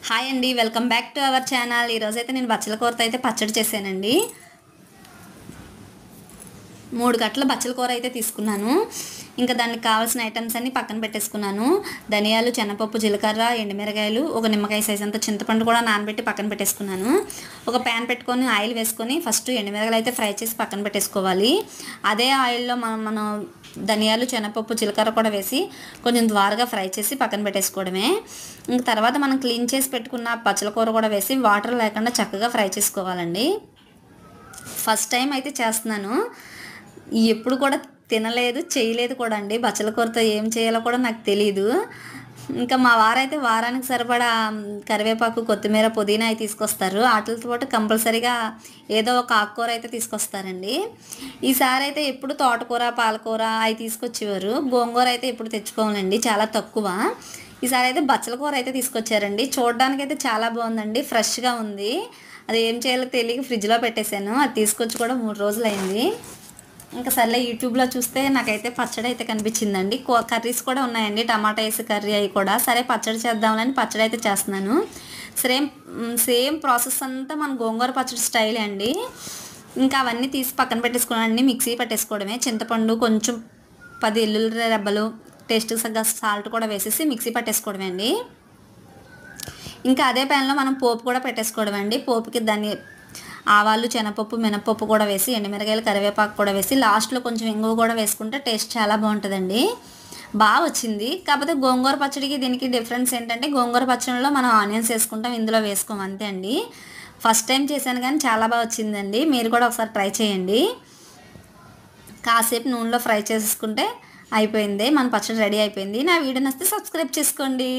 Hi అండి, welcome back to our channel. ఈరోజైతే నేను బచ్చల కూరతో అయితే పచ్చడి చేశానండి. 3 కట్టల బచ్చల కూర అయితే తీసుకున్నాను. ఇంకా దానికి కావాల్సిన ఐటమ్స్ అన్నీ పక్కన పెట్టేసుకున్నాను. ధనియాలు, శనగపప్పు, జీలకర్ర, ఎండుమిరగాయలు, ఒక నిమ్మకాయ సైజ్ అంత చింతపండు కూడా నానబెట్టి పక్కన పెట్టేసుకున్నాను. ఒక ప్యాన్ పెట్టుకొని ఆయిల్ వేసుకొని ఫస్ట్ ఎండుమిరగాయలు అయితే ఫ్రై చేసి పక్కన పెట్టేసుకోవాలి. అదే ఆయిల్లో మనం ధనియాలు, శనగపప్పు, జీలకర్ర కూడా వేసి కొంచెం ద్వారగా ఫ్రై చేసి పక్కన పెట్టేసుకోవడమే. ఇంక తర్వాత మనం క్లీన్ చేసి పెట్టుకున్న బచ్చల కూర కూడా వేసి వాటర్ లేకుండా చక్కగా ఫ్రై చేసుకోవాలండి. ఫస్ట్ టైం అయితే చేస్తున్నాను. ఎప్పుడు కూడా తినలేదు, చేయలేదు కూడా అండి. బచ్చల కూరతో ఏం చేయాలో కూడా నాకు తెలీదు. ఇంకా మా వారైతే వారానికి సరిపడా కరివేపాకు, కొత్తిమీర, పుదీనా అవి తీసుకొస్తారు. వాటితో పాటు కంపల్సరీగా ఏదో ఒక ఆకుకూర అయితే తీసుకొస్తారండి. ఈసారి అయితే ఎప్పుడు తోటకూర, పాలకూర అవి తీసుకొచ్చేవారు. గోంగూర అయితే ఎప్పుడు తెచ్చుకోవాలండి, చాలా తక్కువ. ఈసారి అయితే బచ్చల కూర అయితే తీసుకొచ్చారండి. చూడడానికి అయితే చాలా బాగుందండి, ఫ్రెష్గా ఉంది. అది ఏం చేయాలో తెలియక ఫ్రిడ్జ్లో పెట్టేశాను. అది తీసుకొచ్చి కూడా 3 రోజులు అయింది. ఇంకా సర్లే యూట్యూబ్లో చూస్తే నాకైతే పచ్చడి అయితే కనిపించిందండి. కర్రీస్ కూడా ఉన్నాయండి, టమాటా వేసి కర్రీ అవి కూడా. సరే పచ్చడి చేద్దామని పచ్చడి అయితే చేస్తున్నాను. సేమ్ ప్రాసెస్ అంతా మన గోంగూర పచ్చడి స్టైల్ అండి. ఇంకా అవన్నీ తీసి పక్కన పెట్టేసుకోవడానికి మిక్సీ పెట్టేసుకోవడమే. చింతపండు, కొంచెం 10 ఎల్లుల్లి రెబ్బలు, టేస్ట్కి తగ్గ సాల్ట్ కూడా వేసేసి మిక్సీ పట్టేసుకోవడమే అండి. ఇంకా అదే ప్యాన్లో మనం పోపు కూడా పెట్టేసుకోవడం అండి. పోపుకి ఆవాలు, శనగపప్పు, మినపప్పు కూడా వేసి ఎండుమిరగాయలు, కరివేపాకు కూడా వేసి లాస్ట్లో కొంచెం ఇంగువ కూడా వేసుకుంటే టేస్ట్ చాలా బాగుంటుందండి. బాగా వచ్చింది. కాకపోతే గోంగూర పచ్చడికి దీనికి డిఫరెన్స్ ఏంటంటే గోంగూర పచ్చడిలో మనం ఆనియన్స్ వేసుకుంటాం, ఇందులో వేసుకోం, అంతే అండి. ఫస్ట్ టైం చేశాను కానీ చాలా బాగా వచ్చిందండి. మీరు కూడా ఒకసారి ట్రై చేయండి. కాసేపు నూనెలో ఫ్రై చేసుకుంటే అయిపోయింది, మన పచ్చడి రెడీ అయిపోయింది. నా వీడియో నచ్చితే సబ్స్క్రైబ్ చేసుకోండి.